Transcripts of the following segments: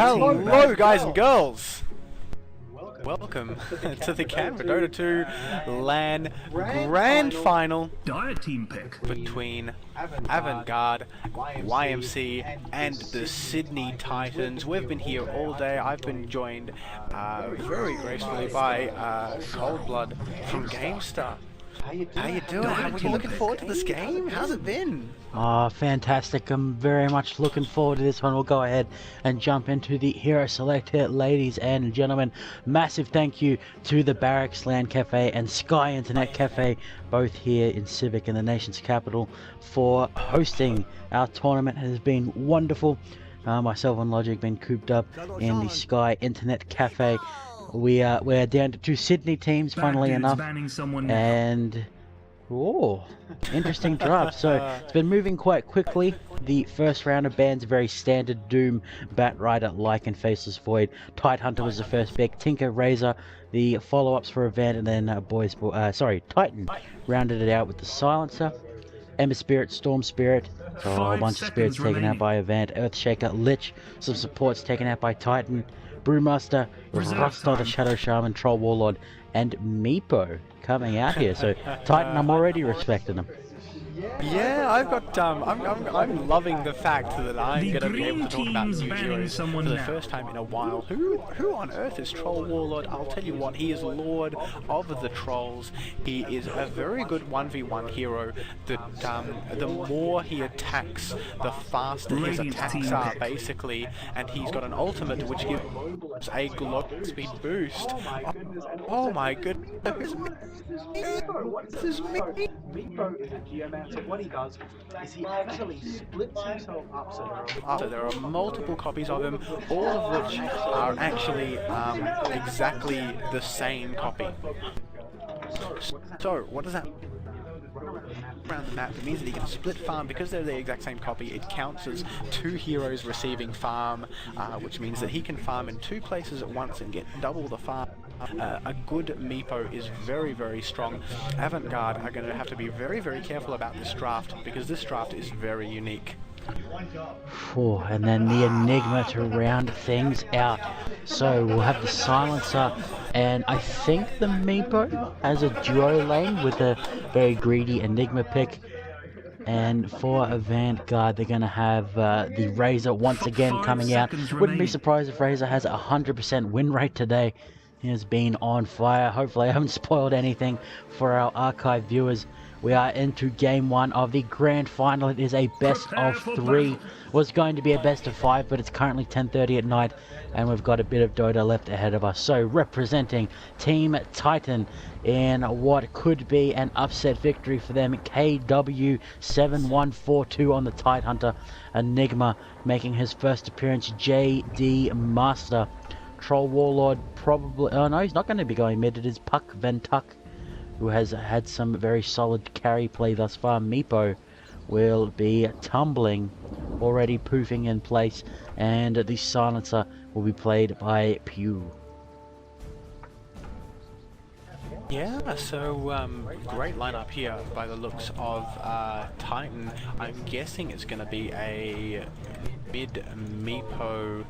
Hello guys and girls! Welcome to the Canberra Dota 2 LAN Grand Final Dota team pick between Avant, GARDE, YMC and the Sydney Titans. We've been here all day. I've been joined very gracefully by Cold Blood from GameStar. How you doing? Are you looking forward to this game? How's it been? Oh, fantastic. I'm very much looking forward to this one. We'll go ahead and jump into the Hero Select here, ladies and gentlemen. Massive thank you to the Barracks LAN Cafe and Sky Internet Cafe, both here in Civic in the nation's capital, for hosting our tournament. It has been wonderful. Myself and Logic been cooped up in the Sky Internet Cafe. We're down to 2 Sydney teams, funnily enough, and interesting draft. So it's been moving quite quickly. The first round of bans, very standard: Doom, Bat Rider, Lycan, Faceless Void. Tidehunter was the first pick. Tinker, Razor, the follow-ups for Avant, and then Titan rounded it out with the Silencer, Ember Spirit, Storm Spirit. So a whole bunch of spirits taken out by Avant, Earthshaker, Lich, some supports taken out by Titan, Brewmaster, Rasta, the Shadow Shaman, Troll Warlord, and Meepo coming out here. So Titan, I'm already respecting them. Yeah, I've got I'm loving the fact that I'm going to be able to talk about new heroes for the first time in a while. Who on earth is Troll Warlord? I'll tell you what, he is Lord of the Trolls. He is a very good 1v1 hero that the more he attacks, the faster his attacks are, basically, and he's got an ultimate which gives a glock speed boost. Oh my goodness. This is me. So what he does is he actually splits himself up so there are multiple copies of him, all of which are actually exactly the same copy. So what does that around the map? It means that he can split farm. Because they're the exact same copy, it counts as 2 heroes receiving farm, which means that he can farm in 2 places at once and get double the farm. A good Meepo is very, very strong. Avant-Garde are going to have to be very, very careful about this draft, because this draft is very unique. And then the Enigma to round things out. So we'll have the Silencer, and I think the Meepo has a duo lane with a very greedy Enigma pick. And for Avant-Garde, they're going to have the Razor once again coming out. Wouldn't be surprised if Razor has a 100% win rate today. He has been on fire. Hopefully I haven't spoiled anything for our archive viewers. We are into game 1 of the grand final. It is a best of 3. Was going to be a best of 5, but it's currently 10:30 at night, and we've got a bit of Dota left ahead of us. So representing Team Titan in what could be an upset victory for them, KW7142 on the Tidehunter. Enigma making his first appearance, JD Master. Troll Warlord probably... Oh no, he's not going to be going mid. It is Puck Ventuck, who has had some very solid carry play thus far. Meepo will be tumbling, already poofing in place, and the Silencer will be played by Pew. Yeah, so great lineup here by the looks of Titan. I'm guessing it's going to be a mid Meepo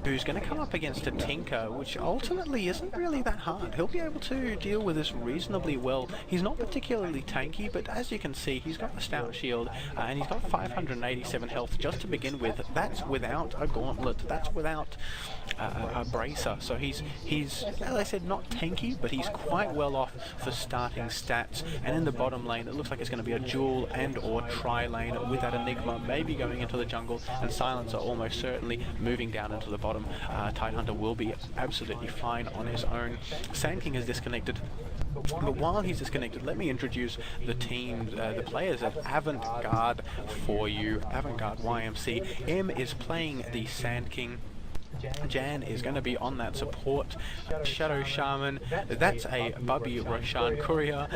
who's going to come up against a Tinker, which ultimately isn't really that hard. He'll be able to deal with this reasonably well. He's not particularly tanky, but as you can see, he's got the Stout Shield, and he's got 587 health just to begin with. That's without a Gauntlet, that's without a Bracer. So he's, as I said, not tanky, but he's quite well off for starting stats. And in the bottom lane, it looks like it's going to be a dual and or tri-lane with that Enigma maybe going into the jungle, and Silencer almost certainly moving down into the bottom. Tidehunter will be absolutely fine on his own. Sand King is disconnected, but while he's disconnected, let me introduce the team, the players of Avant-Garde for you. Avant-Garde YMC. M is playing the Sand King. Jan is going to be on that support. Shadow Shaman, that's a Bubby Roshan Courier.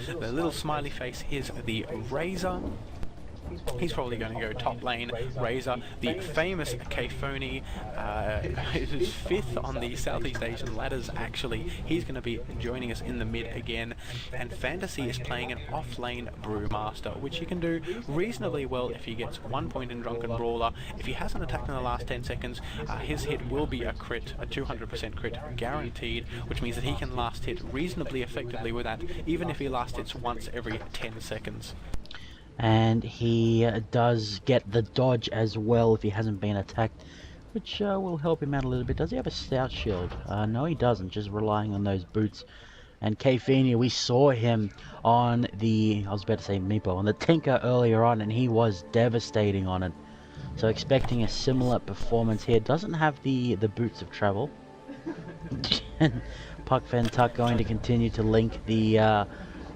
The little smiley face is the Razor. He's probably going to go top lane. Razor, the famous Kphony, who's 5th on the Southeast Asian ladders actually. He's going to be joining us in the mid again. And Fantasy is playing an off-lane Brewmaster, which he can do reasonably well if he gets 1 point in Drunken Brawler. If he hasn't attacked in the last 10 seconds, his hit will be a crit, a 200% crit guaranteed, which means that he can last hit reasonably effectively with that, even if he last hits once every 10 seconds. And he does get the dodge as well if he hasn't been attacked, which will help him out a little bit. Does he have a stout shield? No, he doesn't, just relying on those boots. And Kphony, we saw him on the, I was about to say Meepo, on the Tinker earlier on, and he was devastating on it. So expecting a similar performance here. Doesn't have the boots of travel. Puck Ventuck going to continue to link the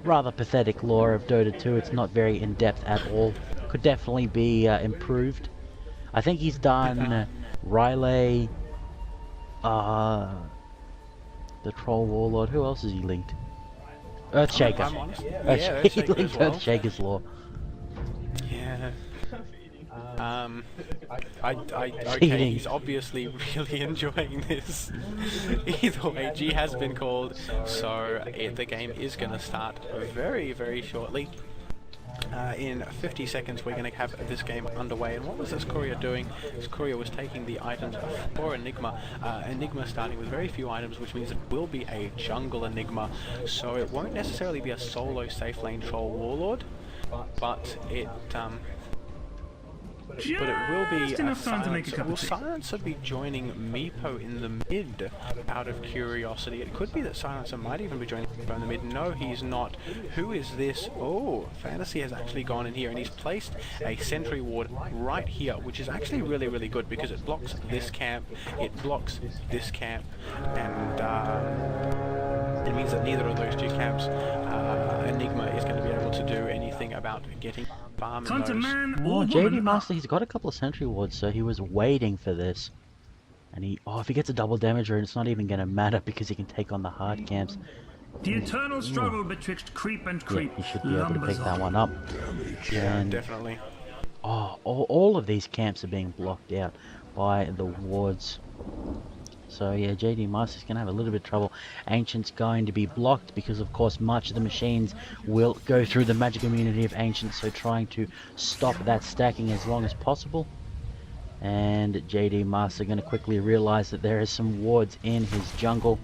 rather pathetic lore of Dota 2. It's not very in-depth at all. Could definitely be improved. I think he's done Riley, the Troll Warlord. Who else has he linked? Earthshaker. He linked Earthshaker's lore. Yeah. Okay, he's obviously really enjoying this. Either way, G has been called, so the game is going to start very, very shortly. In 50 seconds we're going to have this game underway. And what was this courier doing? This courier was taking the items for Enigma. Enigma starting with very few items, which means it will be a jungle Enigma, so it won't necessarily be a solo safe lane Troll Warlord, but it will be enough time to make a cup of Will tea. Silencer be joining Meepo in the mid out of curiosity? It could be that Silencer might even be joining Meepo in the mid. No, he's not. Who is this? Oh, Fantasy has actually gone in here and he's placed a sentry ward right here, which is actually really, really good because it blocks this camp, it blocks this camp, and it means that neither of those two camps, Enigma is going to be able to do anything about getting farm in those. Oh, JD Master, he's got a couple of sentry wards, so he was waiting for this. And if he gets a double damager, it's not even going to matter because he can take on the hard camps. The eternal struggle betwixt creep and creep. Yeah, he should be able to pick that one up. Yeah, And, definitely. oh, all of these camps are being blocked out by the wards. So yeah, JD Master's going to have a little bit of trouble. Ancient's going to be blocked because of course much of the machines will go through the magic immunity of Ancient, so trying to stop that stacking as long as possible. And JD Master going to quickly realize that there is some wards in his jungle.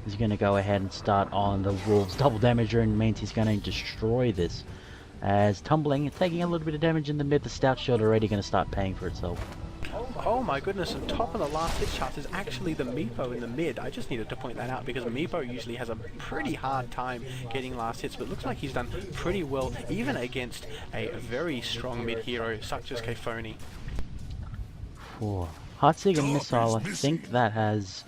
He's going to go ahead and start on the Wolves double damager, and means he's going to destroy this. As Tumbling, taking a little bit of damage in the mid, the Stout Shield already going to start paying for itself. Oh my goodness, and top of the last hit charts is actually the Meepo in the mid. I just needed to point that out because Meepo usually has a pretty hard time getting last hits, but looks like he's done pretty well even against a very strong mid hero such as Kphony. Heartseeker Missile, I think that has,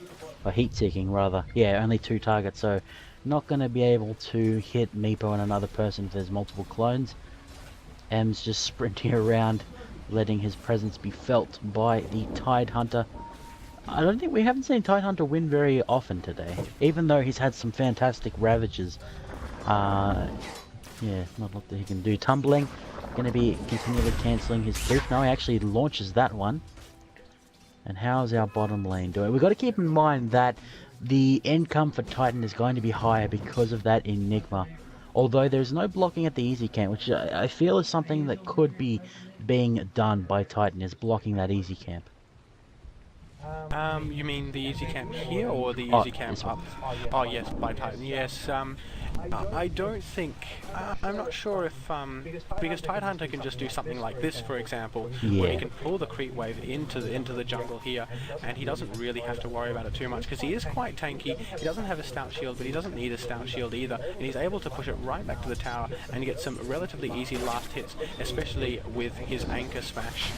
or Heat Seeking rather, yeah, only 2 targets, so not going to be able to hit Meepo and another person if there's multiple clones. M's just sprinting around, letting his presence be felt by the Tide Hunter. I don't think we haven't seen Tide Hunter win very often today, even though he's had some fantastic ravages. Yeah, not a lot that he can do. Tumbling, going to be continually cancelling his creep. No, he actually launches that one. And how's our bottom lane doing? We've got to keep in mind that the income for Titan is going to be higher because of that Enigma. Although there's no blocking at the easy camp, which I feel is something that could be being done by Titan, is blocking that easy camp. You mean the easy camp here or the easy camp up? Oh yes, by Titan. Yes. I don't think. I'm not sure if because Tide Hunter can just do something like this, for example, where he can pull the creep wave into the jungle here, and he doesn't really have to worry about it too much because he is quite tanky. He doesn't have a stout shield, but he doesn't need a stout shield either, and he's able to push it right back to the tower and get some relatively easy last hits, especially with his anchor smash.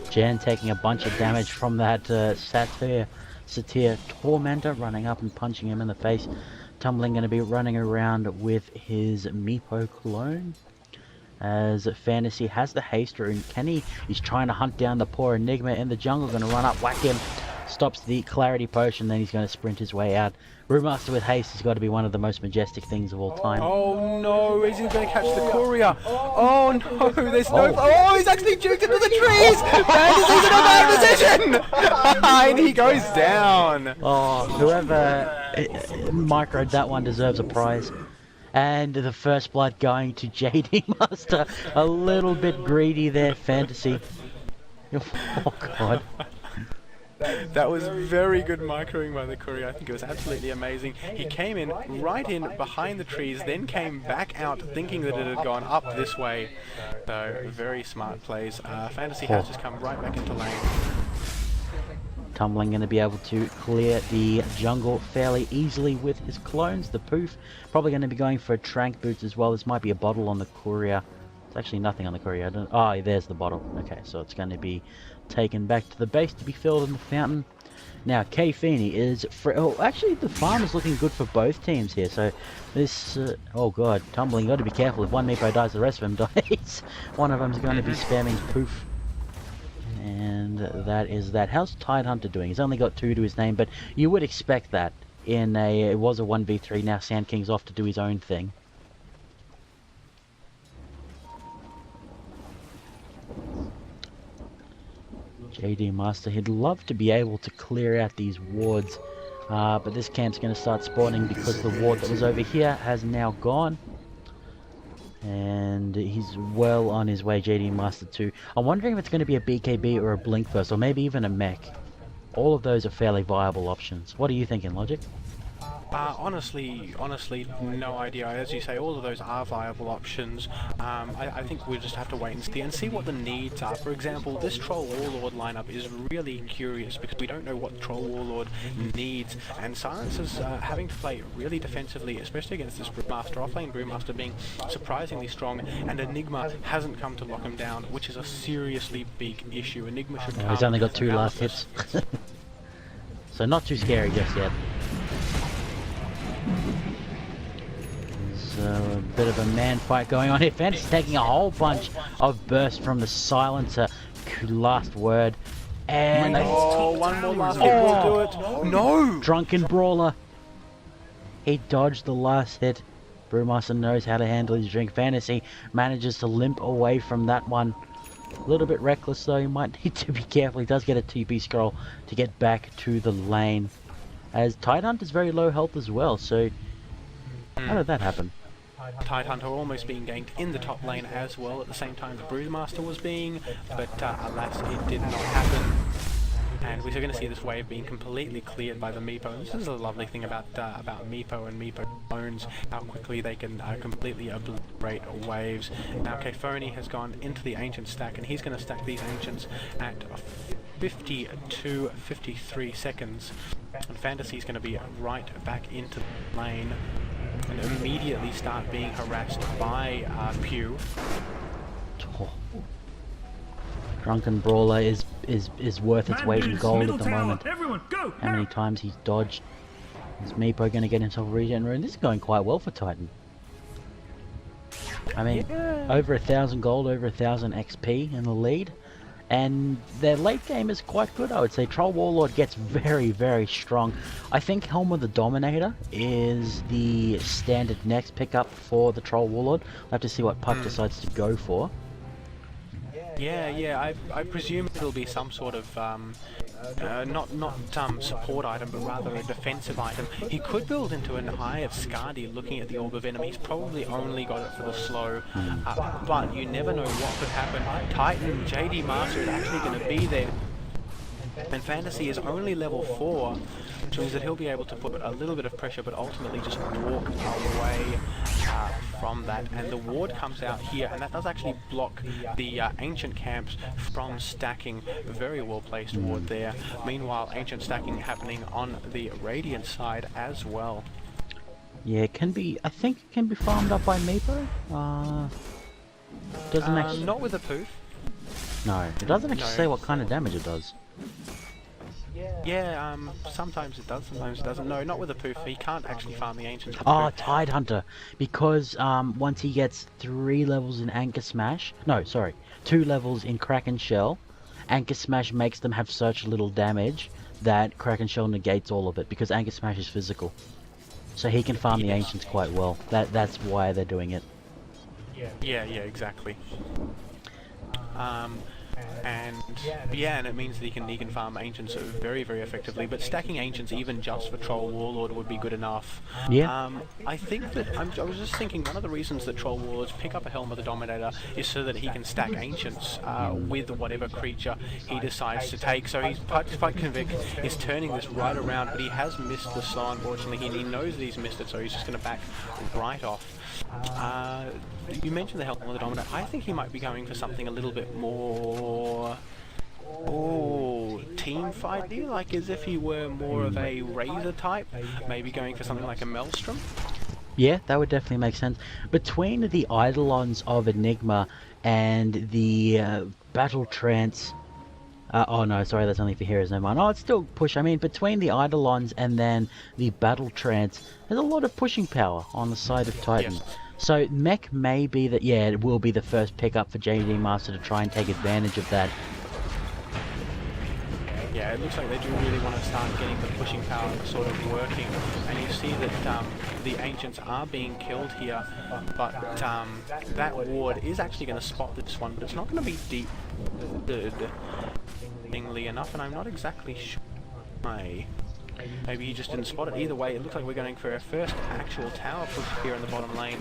Jan taking a bunch of damage from that Satyr Tormentor, running up and punching him in the face. Tumbling going to be running around with his Meepo clone. As Fantasy has the haste rune, he's trying to hunt down the poor Enigma in the jungle, going to run up, whack him. stops the clarity potion, then he's going to sprint his way out. Brewmaster with haste has got to be one of the most majestic things of all time. Oh no, is he going to catch the courier? Oh no, there's no... Oh, he's actually juked into the trees! Fantasy's in a bad position! And he goes down! Oh, whoever microed that one deserves a prize. And the first blood going to JD Master. A little bit greedy there, Fantasy. Oh god. That was very good microing by the courier. I think it was absolutely amazing. He came in right in behind the trees, then came back out thinking that it had gone up this way. So, very smart plays. Fantasy has just come right back into lane. Tumbling going to be able to clear the jungle fairly easily with his clones. The Poof probably going to be going for a Trank Boots as well. This might be a bottle on the courier. There's actually nothing on the courier. Oh, there's the bottle. Okay, so it's going to be taken back to the base to be filled in the fountain. Now, K Feeney is... Oh, actually, the farm is looking good for both teams here. So, this... oh, God. Tumbling. Got to be careful. If one Meepo dies, the rest of them dies. One of them is going to be spamming Poof. And that is that. How's Tidehunter doing? He's only got 2 to his name, but you would expect that in a... It was a 1v3. Now, Sand King's off to do his own thing. JD Master, he'd love to be able to clear out these wards, but this camp's going to start spawning because the ward that was over here has now gone. And he's well on his way, JD Master 2. I'm wondering if it's going to be a BKB or a Blink Burst, or maybe even a mech. All of those are fairly viable options. What are you thinking, Logic? Honestly, no idea. As you say, all of those are viable options. I think we'll just have to wait and see what the needs are. For example, this Troll Warlord lineup is really curious because we don't know what Troll Warlord needs, and Silence is having to play really defensively, especially against this Brewmaster. Offlane Brewmaster being surprisingly strong, and Enigma hasn't come to lock him down, which is a seriously big issue. Enigma should come. He's only got 2 last hits. So not too scary just yet. There's a bit of a man fight going on here. Fantasy's taking a whole bunch of bursts from the Silencer. Last word. And one more last hit will do it. No! Drunken Brawler. He dodged the last hit. Brewmaster knows how to handle his drink. Fantasy manages to limp away from that one. A little bit reckless though. He might need to be careful. He does get a TP scroll to get back to the lane. As Tidehunter is very low health as well, so how did that happen? Tidehunter almost being ganked in the top lane as well at the same time the Brewmaster was being, but alas, it did not happen. And we're going to see this wave being completely cleared by the Meepo. This is a lovely thing about Meepo and Meepo clones, how quickly they can completely obliterate waves. Now Kphony has gone into the Ancient stack, and he's going to stack these Ancients at 52, 53 seconds. And Fantasy's going to be right back into the lane and immediately start being harassed by Pew. Oh. Drunken Brawler is worth its weight in gold at the moment. Everyone, go! How many times he's dodged? Is Meepo going to get himself a regen rune? This is going quite well for Titan. I mean, over 1,000 gold, over 1,000 XP in the lead. And their late game is quite good, I would say. Troll Warlord gets very, very strong. I think Helm of the Dominator is the standard next pickup for the Troll Warlord. We'll have to see what Puck decides to go for. Yeah, I presume it'll be some sort of, not support item, but rather a defensive item. He could build into an Eye of Skadi looking at the Orb of Venom. He's probably only got it for the slow, but you never know what could happen. Titan, JD Master is actually going to be there. And Fantasy is only level 4, which means that he'll be able to put a little bit of pressure, but ultimately just walk away from that. And the ward comes out here, and that does actually block the Ancient camps from stacking. Very well placed ward there. Meanwhile, Ancient stacking happening on the Radiant side as well. Yeah, it can be. I think it can be farmed up by Meepo. Doesn't actually. Not with a poof. No, it doesn't actually say what kind of damage it does. Yeah, sometimes it does, sometimes it doesn't. No, not with a poof. He can't actually farm the Ancients. Oh, Tidehunter. Because once he gets 3 levels in Anchor Smash... No, sorry. 2 levels in Kraken Shell. Anchor Smash makes them have such little damage that Kraken Shell negates all of it, because Anchor Smash is physical. So he can farm the Ancients quite well. That's why they're doing it. Yeah, exactly. And it means that he can farm Ancients very, very effectively. But stacking Ancients even just for Troll Warlord would be good enough. Yeah. I think that I was just thinking one of the reasons that Troll Warlords pick up a Helm of the Dominator is so that he can stack Ancients with whatever creature he decides to take. So he's Spike Convict is turning this right around, but he has missed the slow, unfortunately. He knows that he's missed it, so he's just going to back right off. You mentioned the Helm of the Dominator. I think he might be going for something a little bit more team fighty, like as if he were more of a Razor type, maybe going for something like a Maelstrom. Yeah, that would definitely make sense. Between the Eidolons of Enigma and the Battle Trance... oh no, sorry, that's only for heroes, no mind. Oh, it's still push. I mean, between the Eidolons and then the Battle Trance, there's a lot of pushing power on the side of Titan. Yes. So mech may be that, yeah, it will be the first pickup for JD Master to try and take advantage of that. Yeah, it looks like they do really want to start getting the pushing power sort of working, and you see that the Ancients are being killed here, but that ward is actually going to spot this one, but it's not going to be deep enough, and I'm not exactly sure why. Maybe he just didn't spot it. Either way, it looks like we're going for our first actual tower push here in the bottom lane.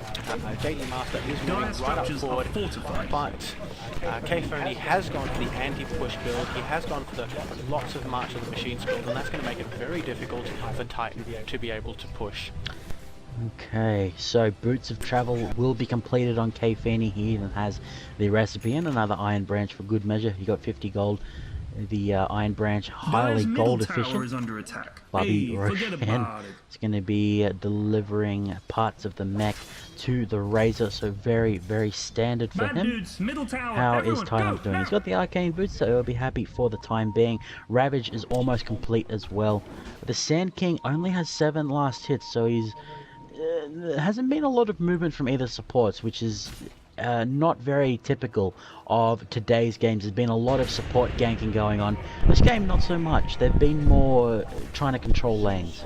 JD Master is moving right up forward, but K-Phony has gone for the anti-push build. He has gone for the lots of March of the Machines build, and that's going to make it very difficult for Titan to be able to push. Okay, so Boots of Travel will be completed on K-Phony. He even has the recipe and another Iron Branch for good measure. He got 50 gold. The Iron Branch, highly gold efficient. Is under attack. Bobby Roshan is going to be delivering parts of the mech to the Razor, so very, very standard for him. Dudes, middle tower, How everyone, is Titan doing? He's got the Arcane Boots, so he'll be happy for the time being. Ravage is almost complete as well. The Sand King only has 7 last hits, so he's hasn't been a lot of movement from either supports, which is not very typical of today's games. There's been a lot of support ganking going on. This game, not so much. They've been more trying to control lanes,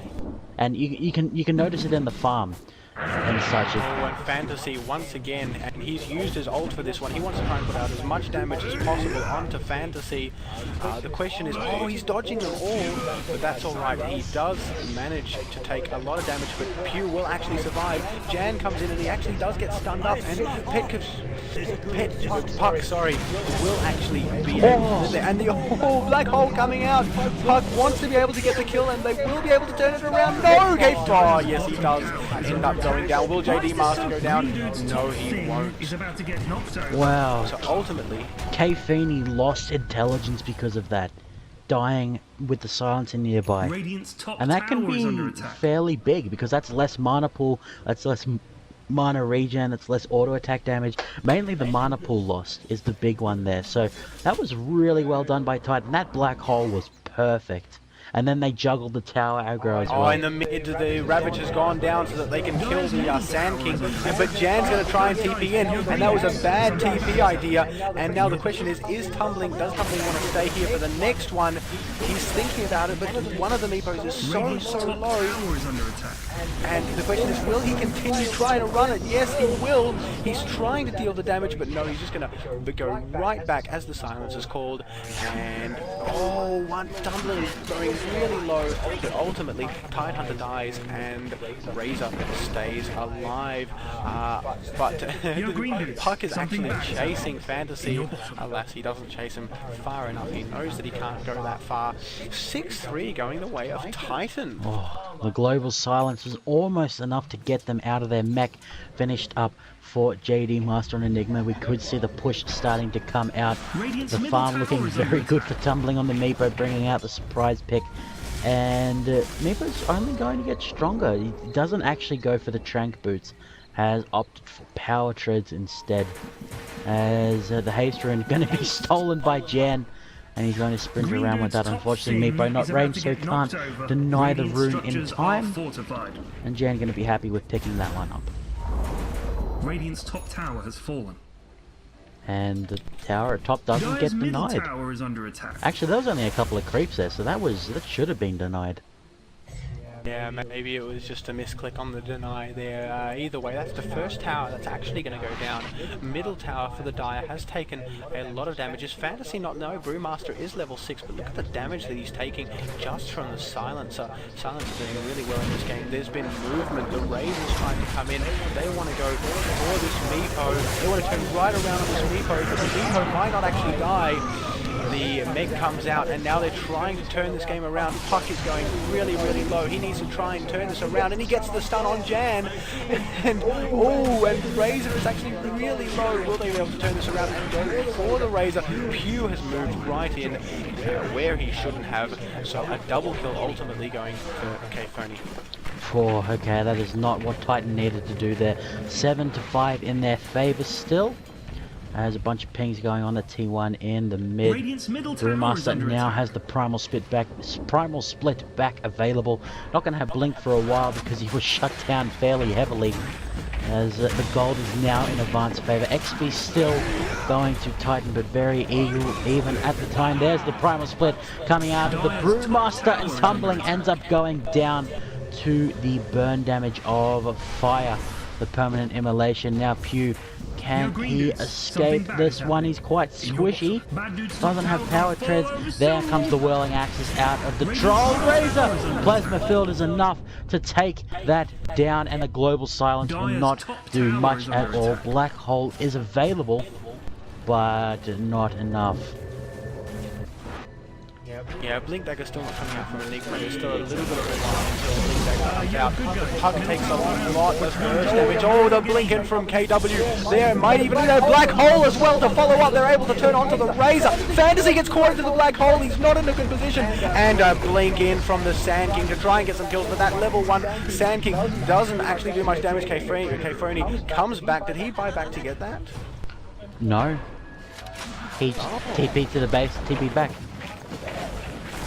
and you can notice it in the farm and such. And Fantasy once again, and he's used his ult for this one. He wants to try and put out as much damage as possible onto Fantasy. The question is, he's dodging them all, but that's alright. He does manage to take a lot of damage, but Pew will actually survive. Jan comes in and he actually does get stunned up, and Puck, sorry, will actually be able to, and the black hole coming out. Puck wants to be able to get the kill, and they will be able to turn it around. No, yes he does end up going down. Will JD Master go down? No, he won't. He's about to get knocked over. Wow. So ultimately, K-Phony lost intelligence because of that, dying with the silencer nearby. Radiant's top And that can tower is under be attack. fairly big, because that's less mana pool, that's less mana regen, that's less auto attack damage. Mainly the mana pool lost is the big one there. So that was really well done by Titan. That black hole was perfect. And then they juggled the tower aggro as well. in the mid, the Ravage has gone down so that they can kill the Sand King. But Jan's going to try and TP in, and that was a bad TP idea. And now the question is does Tumbling want to stay here for the next one? He's thinking about it, but one of the Meepos is so low. Tower is under attack. And the question is, will he continue trying to run it? Yes, he will. He's trying to deal the damage, but no, he's just going to go right back as the silence is called. And, one Tumbling going really low, but ultimately Tidehunter dies and Razor stays alive. But Puck is actually chasing Fantasy. Alas, he doesn't chase him far enough. He knows that he can't go that far. 6-3 going the way of Titan. The global silence was almost enough to get them out of their mech. Finished up for JD Master and Enigma. We could see the push starting to come out. The farm looking very good for Tumbling on the Meepo, bringing out the surprise pick. And Meepo's only going to get stronger. He doesn't actually go for the Trank Boots. Has opted for Power Treads instead. As the Haste Rune going to be stolen by Jan. And he's going to sprint around with that. Unfortunately, Meepo not ranged, so can't deny the rune in time. And Jan going to be happy with picking that one up. Radiant's top tower has fallen. And the tower at top doesn't Dire's get middle denied. tower is under attack. Actually, there was only a couple of creeps there, so that should have been denied. Yeah, maybe it was just a misclick on the deny there. Either way, that's the first tower that's actually going to go down. Middle tower for the Dire has taken a lot of damages. Fantasy not know, Brewmaster is level 6, but look at the damage that he's taking just from the Silencer. Silencer's doing really well in this game. There's been movement. The Ravens trying to come in. They want to go for this Meepo. They want to turn right around on this Meepo, but the Meepo might not actually die. The Meg comes out, and now they're trying to turn this game around. Puck is going really, really low. He needs to try and turn this around, and he gets the stun on Jan. And Razor is actually really low. Will they be able to turn this around and go for the Razor? Pew has moved right in where he shouldn't have. So a double kill ultimately going for K-Phony. Okay, that is not what Titan needed to do there. 7-5 in their favor still. There's a bunch of pings going on the T1 in the mid. Brewmaster now has the primal split back available. Not going to have Blink for a while because he was shut down fairly heavily. As the gold is now in Avant's favor. XP still going to Titan, but very even at the time. There's the primal split coming out of the Brewmaster, and tumbling ends up going down to the burn damage of fire. The permanent immolation. Now Pew, can he escape this one? He's quite squishy. Doesn't have power treads. There comes the whirling axis out of the Troll Razor. Plasma field is enough to take that down, and the global silence will not do much at all. Black hole is available, but not enough. Yeah, Blink Dagger still not coming out from Enigma. There's still a little bit of a line until Blink Dagger comes out. Puck takes a lot of burst damage. Oh, the blinking from KW. There might even need a black hole as well to follow up. They're able to turn onto the Razor. Fantasy gets caught into the black hole. He's not in a good position. And a blink in from the Sand King to try and get some kills. But that level 1 Sand King doesn't actually do much damage. K-Phony comes back. Did he buy back to get that? No. He TP'd to the base, TP back.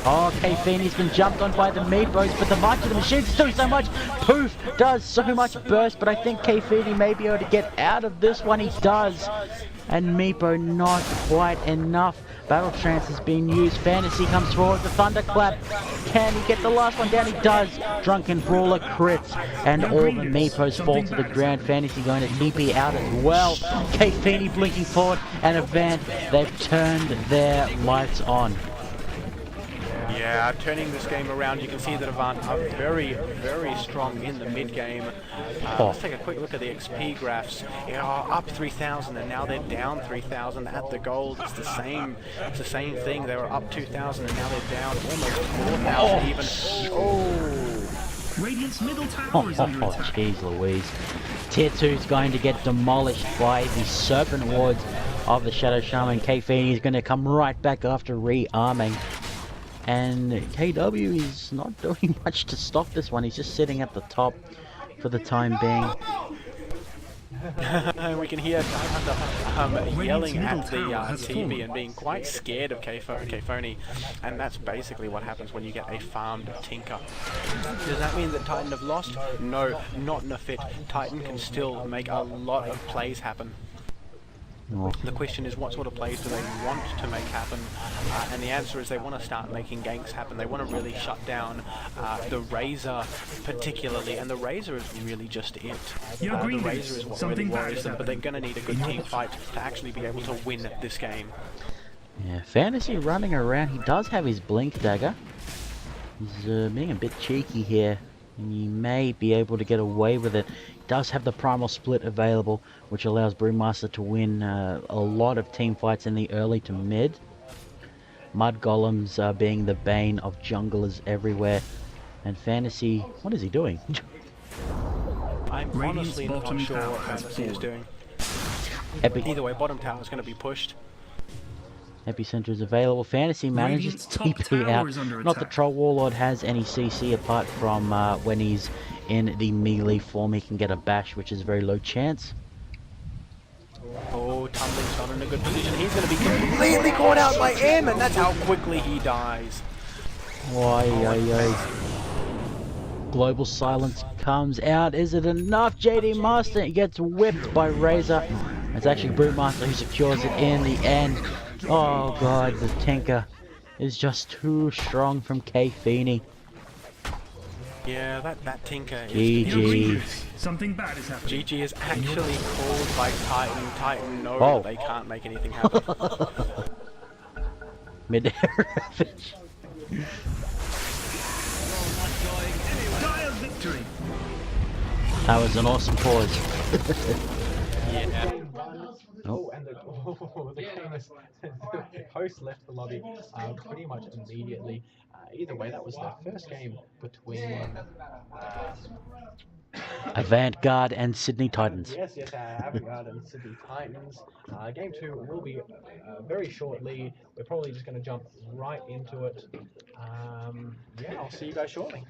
Oh, K-Phony's been jumped on by the Meepos, but the March of the Machines doing so much. Poof does so much burst, but I think K-Phony may be able to get out of this one. He does. And Meepo not quite enough. Battle Trance has been used. Fantasy comes forward. The Thunderclap. Can he get the last one down? He does. Drunken Brawler crits. And all the Meepos fall to the ground. Fantasy going to TP out as well. K-Phony blinking forward. And Avant, they've turned their lights on. Yeah, turning this game around, you can see that Avant are very, very strong in the mid game. Let's take a quick look at the XP graphs. Up 3,000 and now they're down 3,000 at the gold. It's the same thing. They were up 2,000 and now they're down almost 4,000 even. Oh! Radiant's middle tower is under attack. Jeez Louise. Tier 2 is going to get demolished by the Serpent Wards of the Shadow Shaman. K-Phony is going to come right back after rearming. And KW is not doing much to stop this one. He's just sitting at the top for the time being. We can hear yelling at the TV and being quite scared of K-Phony, and that's basically what happens when you get a farmed Tinker. Does that mean that Titan have lost? No, not in a fit. Titan can still make a lot of plays happen. The question is, what sort of plays do they want to make happen? And the answer is they want to start making ganks happen. They want to really shut down the Razor particularly, and the Razor is really just it. The Razor is what really worries them, but they're going to need a good team fight to actually be able to win this game. Yeah, Fantasy running around. He does have his Blink Dagger. He's being a bit cheeky here, and he may be able to get away with it. Does have the primal split available, which allows Brewmaster to win a lot of team fights in the early to mid. Mud Golems being the bane of junglers everywhere. And Fantasy, what is he doing? I'm honestly not sure what Fantasy is doing. Either way, bottom tower is going to be pushed. Epicenter is available. Fantasy manages to TP out. Not that Troll Warlord has any CC apart from when he's in the melee form. He can get a bash, which is a very low chance. Oh, Tumbling's not in a good position. He's going to be completely caught out by M, and that's how quickly he dies. Global silence comes out. Is it enough? JD Master gets whipped by Razor. It's actually Brewmaster who secures it in the end. Oh god, the Tinker is just too strong from K Feeney. Yeah, that Tinker is GG. Something bad is happening. GG is actually called by Titan. Titan know Oh. that they can't make anything happen. Mid-air ravage. Dire victory. That was an awesome pause. Yeah. Oh, and the famous the host left the lobby pretty much immediately. Either way, that was the first game between Avant, GARDE and Sydney Titans. yes, Avant and Sydney Titans. Game 2 will be very shortly. We're probably just going to jump right into it. Yeah, I'll see you guys shortly.